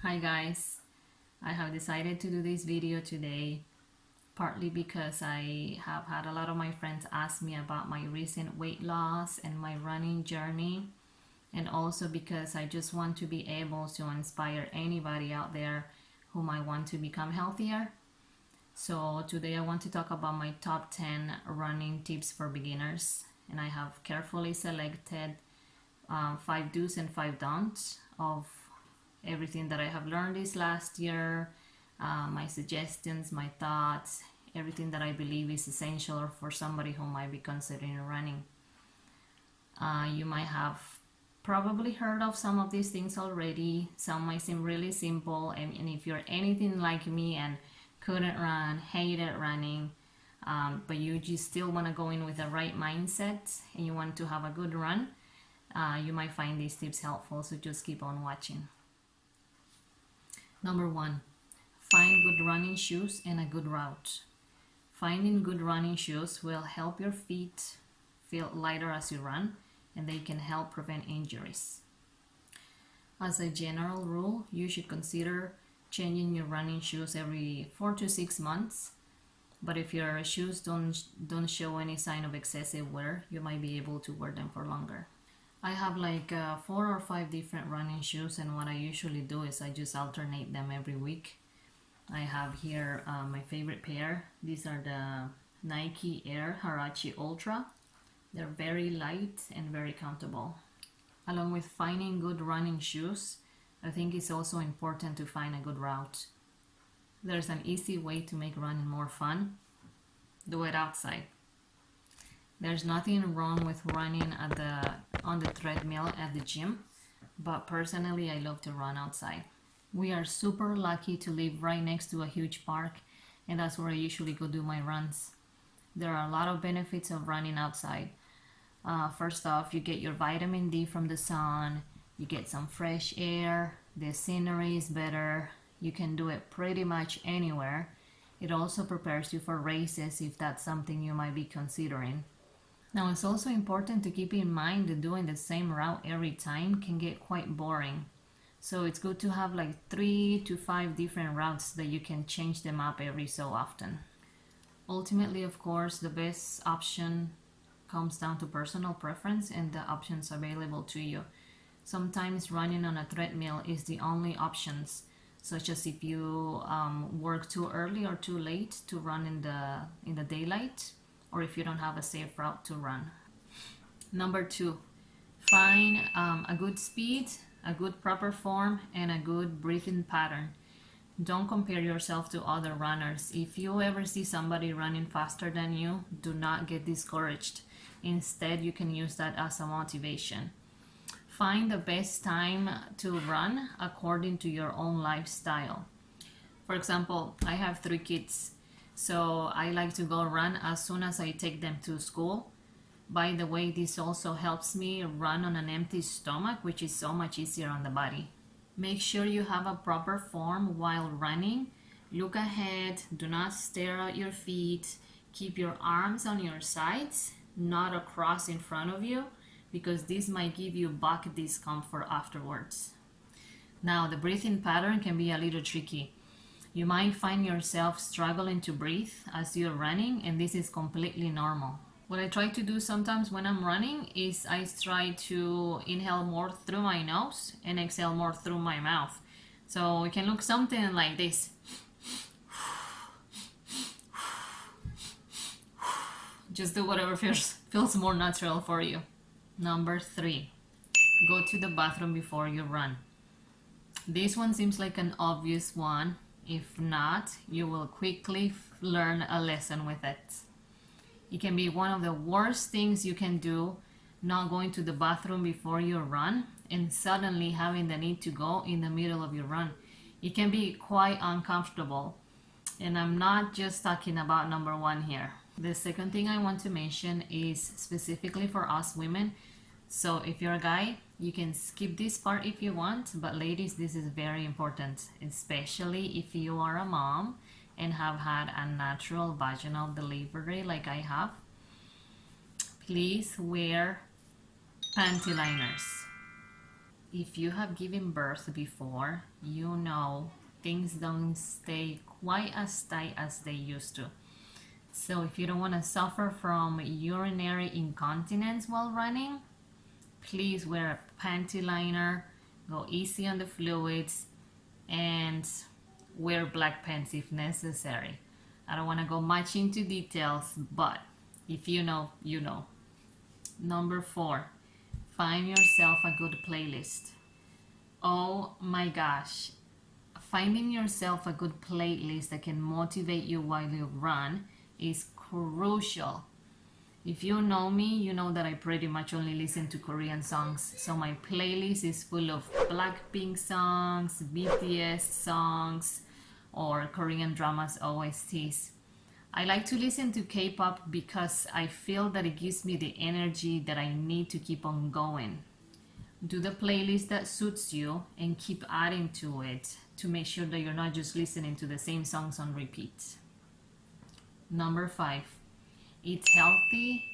Hi guys, I have decided to do this video today partly because I have had a lot of my friends ask me about my recent weight loss and my running journey, and also because I just want to be able to inspire anybody out there who might want to become healthier. So today I want to talk about my top 10 running tips for beginners, and I have carefully selected 5 do's and 5 don'ts of everything that I have learned this last year, my suggestions, my thoughts, everything that I believe is essential for somebody who might be considering running. You might have probably heard of some of these things already. Some might seem really simple, and if you're anything like me and couldn't run, hated running, but you just still want to go in with the right mindset and you want to have a good run, you might find these tips helpful, so just keep on watching. Number 1, find good running shoes and a good route. Finding good running shoes will help your feet feel lighter as you run, and they can help prevent injuries. As a general rule, you should consider changing your running shoes every 4 to 6 months, but if your shoes don't show any sign of excessive wear, you might be able to wear them for longer. I have like 4 or 5 different running shoes, and what I usually do is I just alternate them every week. I have here my favorite pair. These are the Nike Air Huarache Ultra. They're very light and very comfortable. Along with finding good running shoes, I think it's also important to find a good route. There's an easy way to make running more fun. Do it outside. There's nothing wrong with running on the treadmill at the gym, but personally I love to run outside. We are super lucky to live right next to a huge park, and that's where I usually go do my runs. There are a lot of benefits of running outside. First off, you get your vitamin D from the sun, you get some fresh air, the scenery is better, you can do it pretty much anywhere. It also prepares you for races if that's something you might be considering. Now, it's also important to keep in mind that doing the same route every time can get quite boring. So it's good to have like 3 to 5 different routes that you can change them up every so often. Ultimately, of course, the best option comes down to personal preference and the options available to you. Sometimes running on a treadmill is the only options, such as if you work too early or too late to run in the daylight, or if you don't have a safe route to run. Number 2, find a good speed, a good proper form, and a good breathing pattern. Don't compare yourself to other runners. If you ever see somebody running faster than you, do not get discouraged. Instead, you can use that as a motivation. Find the best time to run according to your own lifestyle. For example, I have 3 kids. So I like to go run as soon as I take them to school. By the way, this also helps me run on an empty stomach, which is so much easier on the body. Make sure you have a proper form while running. Look ahead, do not stare at your feet. Keep your arms on your sides, not across in front of you, because this might give you back discomfort afterwards. Now, the breathing pattern can be a little tricky. You might find yourself struggling to breathe as you're running, and this is completely normal. What I try to do sometimes when I'm running is I try to inhale more through my nose and exhale more through my mouth. So it can look something like this. Just do whatever feels more natural for you. Number 3, go to the bathroom before you run. This one seems like an obvious one. If not, you will quickly learn a lesson with it. It can be one of the worst things you can do, not going to the bathroom before you run and suddenly having the need to go in the middle of your run. It can be quite uncomfortable. And I'm not just talking about number 1 here. The second thing I want to mention is specifically for us women. So if you're a guy, you can skip this part if you want, but ladies, this is very important, especially if you are a mom and have had a natural vaginal delivery like I have. Please wear panty liners. If you have given birth before, you know things don't stay quite as tight as they used to. So if you don't want to suffer from urinary incontinence while running, please wear a panty liner, go easy on the fluids, and wear black pants if necessary. I don't want to go much into details, but if you know, you know. Number 4, find yourself a good playlist. Oh my gosh, finding yourself a good playlist that can motivate you while you run is crucial. If you know me, you know that I pretty much only listen to Korean songs. So my playlist is full of Blackpink songs, BTS songs, or Korean dramas OSTs. I like to listen to K-pop because I feel that it gives me the energy that I need to keep on going. Do the playlist that suits you and keep adding to it to make sure that you're not just listening to the same songs on repeat. Number 5, eat healthy,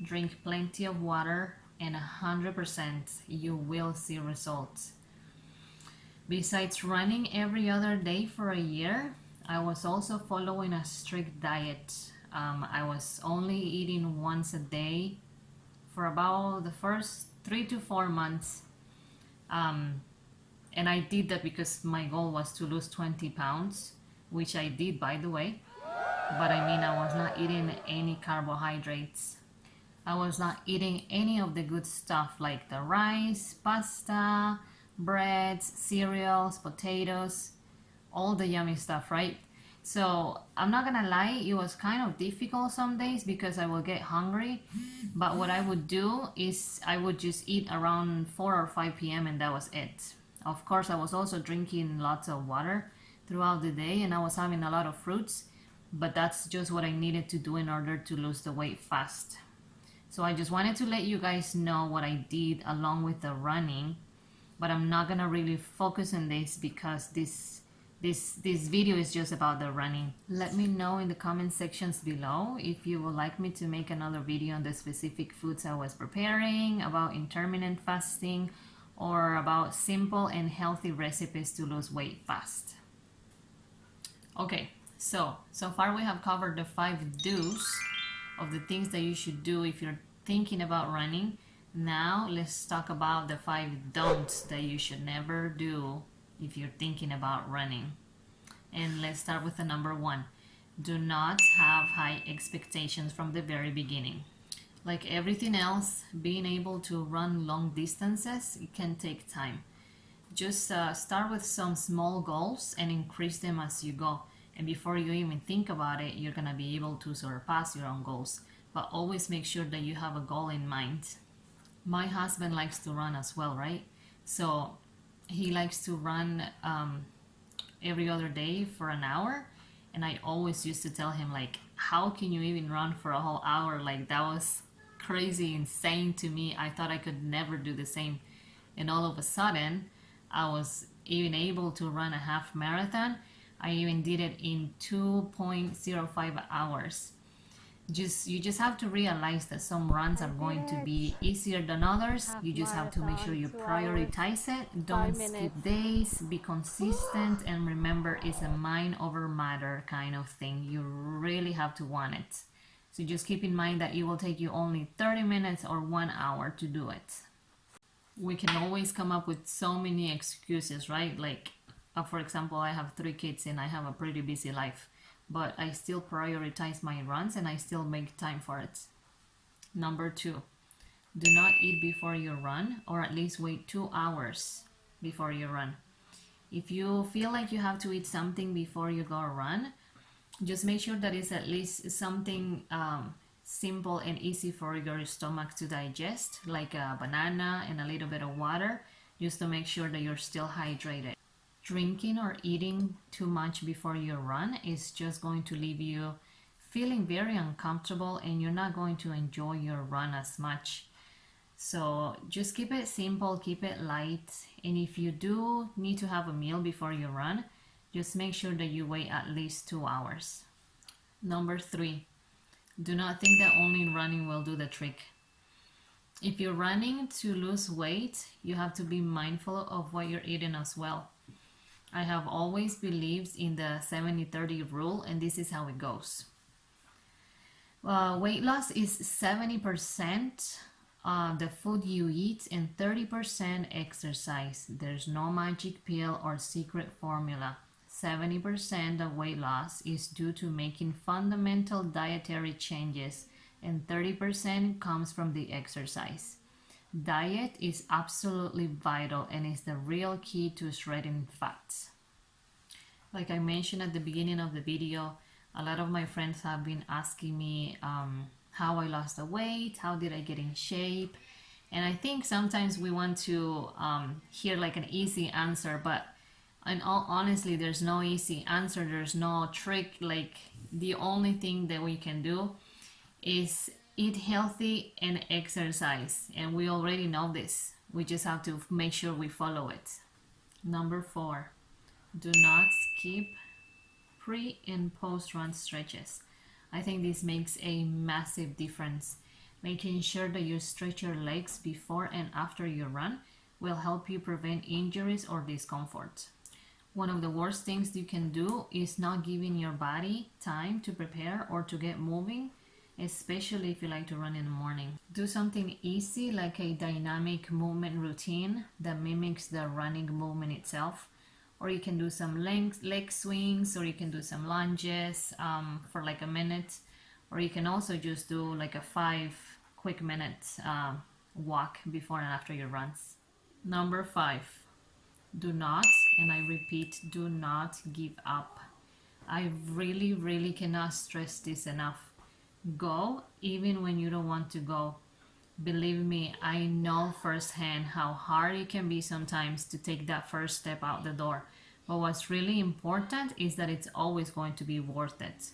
drink plenty of water, and 100% you will see results. Besides running every other day for a year, I was also following a strict diet. I was only eating once a day for about the first 3 to 4 months. And I did that because my goal was to lose 20 pounds, which I did, by the way. But I mean, I was not eating any carbohydrates. I was not eating any of the good stuff like the rice, pasta, breads, cereals, potatoes, all the yummy stuff, right? So I'm not gonna lie, it was kind of difficult some days because I would get hungry. But what I would do is I would just eat around 4 or 5 p.m. and that was it. Of course, I was also drinking lots of water throughout the day and I was having a lot of fruits, but that's just what I needed to do in order to lose the weight fast. So I just wanted to let you guys know what I did along with the running, but I'm not gonna really focus on this because this video is just about the running. Let me know in the comment sections below if you would like me to make another video on the specific foods I was preparing, about intermittent fasting, or about simple and healthy recipes to lose weight fast. Okay, so far we have covered the 5 do's of the things that you should do if you're thinking about running. Now let's talk about the 5 don'ts that you should never do if you're thinking about running. And let's start with the number 1. Do not have high expectations from the very beginning. Like everything else, being able to run long distances, it can take time. Just start with some small goals and increase them as you go. And before you even think about it, you're gonna be able to surpass your own goals. But always make sure that you have a goal in mind. My husband likes to run as well, right? So he likes to run every other day for an hour. And I always used to tell him, like, how can you even run for a whole hour? Like, that was crazy, insane to me. I thought I could never do the same. And all of a sudden, I was even able to run a half marathon. I even did it in 2.05 hours. You just have to realize that some runs are going to be easier than others. You just have to make sure you prioritize it. Don't skip days, be consistent, and remember, it's a mind over matter kind of thing. You really have to want it. So just keep in mind that it will take you only 30 minutes or 1 hour to do it. We can always come up with so many excuses, right? Like, for example, I have 3 kids and I have a pretty busy life, but I still prioritize my runs and I still make time for it. Number 2, do not eat before you run, or at least wait 2 hours before you run. If you feel like you have to eat something before you go run, just make sure that it's at least something simple and easy for your stomach to digest, like a banana and a little bit of water, just to make sure that you're still hydrated. Drinking or eating too much before you run is just going to leave you feeling very uncomfortable and you're not going to enjoy your run as much. So just keep it simple, keep it light, and if you do need to have a meal before you run, just make sure that you wait at least 2 hours. Number 3, do not think that only running will do the trick. If you're running to lose weight, you have to be mindful of what you're eating as well. I have always believed in the 70-30 rule, and this is how it goes. Weight loss is 70% the food you eat and 30% exercise. There's no magic pill or secret formula. 70% of weight loss is due to making fundamental dietary changes, and 30% comes from the exercise. Diet is absolutely vital and is the real key to shredding fat. Like I mentioned at the beginning of the video, a lot of my friends have been asking me how I lost the weight, how did I get in shape, and I think sometimes we want to hear like an easy answer, but in all honestly, there's no easy answer, there's no trick. Like the only thing that we can do is eat healthy and exercise, and we already know this. We just have to make sure we follow it. Number 4, do not skip pre and post run stretches. I think this makes a massive difference. Making sure that you stretch your legs before and after your run will help you prevent injuries or discomfort. One of the worst things you can do is not giving your body time to prepare or to get moving, especially if you like to run in the morning. Do something easy like a dynamic movement routine that mimics the running movement itself, or you can do some leg swings, or you can do some lunges for like a minute, or you can also just do like a 5 quick minutes walk before and after your runs. Number 5, do not, and I repeat, do not give up. I really cannot stress this enough. Go even when you don't want to go. Believe me, I know firsthand how hard it can be sometimes to take that first step out the door. But what's really important is that it's always going to be worth it.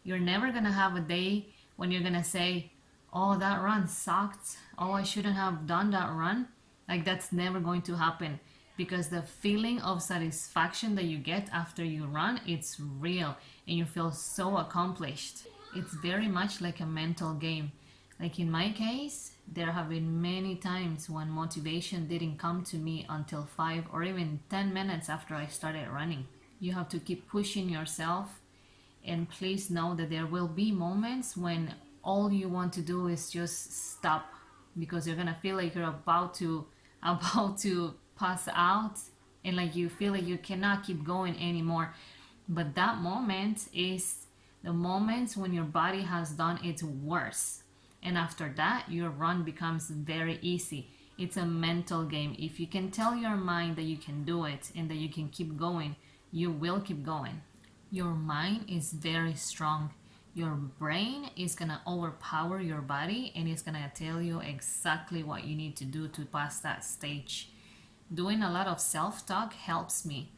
You're never going to have a day when you're going to say, oh, that run sucked. Oh, I shouldn't have done that run. Like, that's never going to happen, because the feeling of satisfaction that you get after you run, it's real, and you feel so accomplished. It's very much like a mental game. Like in my case, there have been many times when motivation didn't come to me until 5 or even 10 minutes after I started running. You have to keep pushing yourself, and please know that there will be moments when all you want to do is just stop, because you're gonna feel like you're about to pass out, and like you feel like you cannot keep going anymore. But that moment is the moments when your body has done its worst, and after that your run becomes very easy. It's a mental game. If you can tell your mind that you can do it and that you can keep going, you will keep going. Your mind is very strong. Your brain is gonna overpower your body, and it's gonna tell you exactly what you need to do to pass that stage. Doing a lot of self-talk helps me.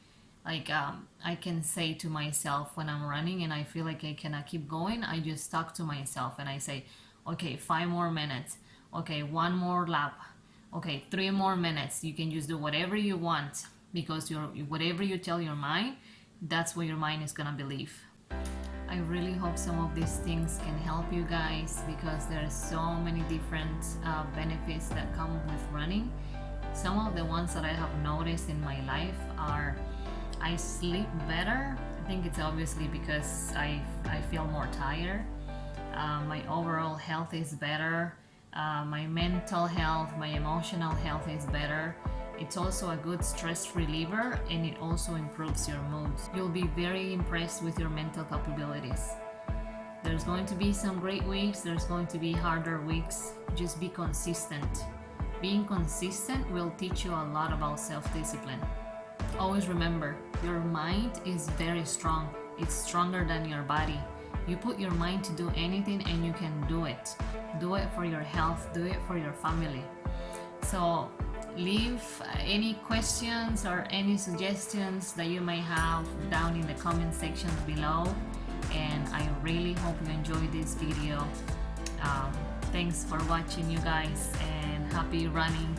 Like I can say to myself when I'm running and I feel like I cannot keep going, I just talk to myself and I say, okay, 5 more minutes. Okay, 1 more lap. Okay, 3 more minutes. You can just do whatever you want, because whatever you tell your mind, that's what your mind is gonna believe. I really hope some of these things can help you guys, because there are so many different benefits that come with running. Some of the ones that I have noticed in my life are I sleep better. I think it's obviously because I feel more tired. My overall health is better. My mental health, my emotional health is better. It's also a good stress reliever, and it also improves your mood. You'll be very impressed with your mental capabilities. There's going to be some great weeks, there's going to be harder weeks. Just be consistent. Being consistent will teach you a lot about self-discipline. Always remember, your mind is very strong. It's stronger than your body. You put your mind to do anything and you can do it. Do it for your health, do it for your family. So leave any questions or any suggestions that you may have down in the comment section below, and I really hope you enjoyed this video. Thanks for watching, you guys, and happy running.